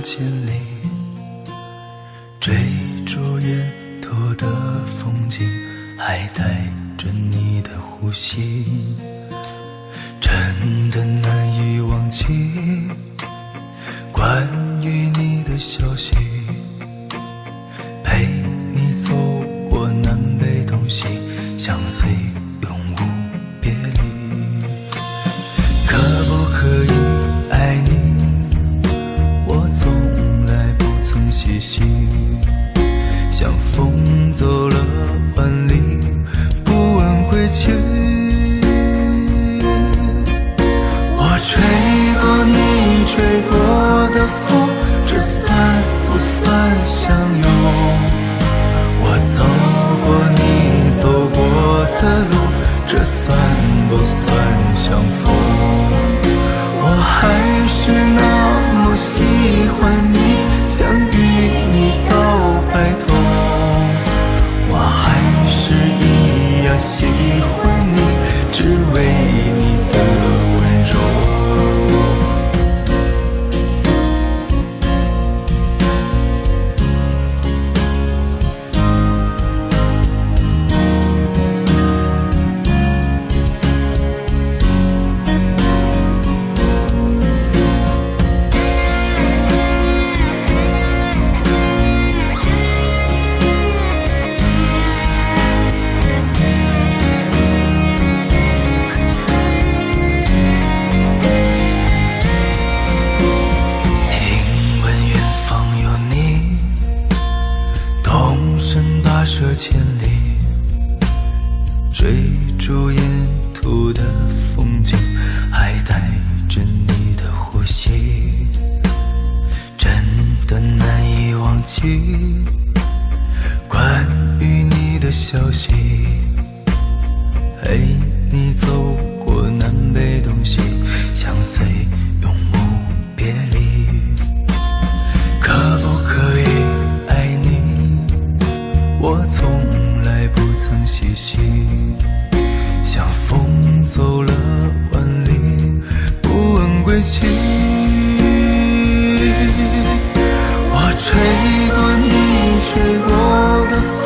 千里，追逐沿途的风景，还带着你的呼吸，真的难以忘记关于你的消息，陪你走过南北东西，相随永无别离。可不可以爱你，我从来不曾细细，像风走了万里，不问归期。我吹过你吹过的风，这算不算相拥？我走过你走过的路，这算不算相逢？我还是那么喜欢你，想与你到白头。我还是一样喜欢你，只为你的温柔。跋涉千里，追逐沿途的风景，还带着你的呼吸，真的难以忘记关于你的消息，陪你走过南北东西，相随永无别离。可不可以爱你，我从来不曾细细，像风走了万里，不问归期。我吹过你吹过的风，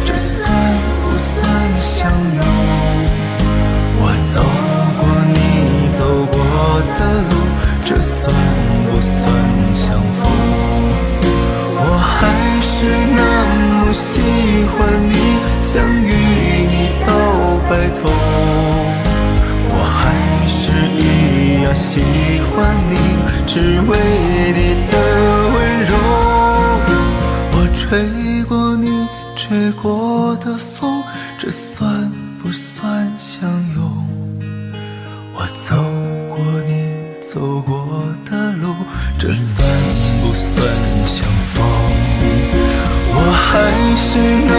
这算不算相拥？我走过你走过的路，这算不算相逢？我还是那么喜欢你，想与你到白头。我还是一样喜欢你，只为你的温柔。我吹过你吹过的风，这算不算相拥？我走过你走过的路，这算不算相逢？我还是那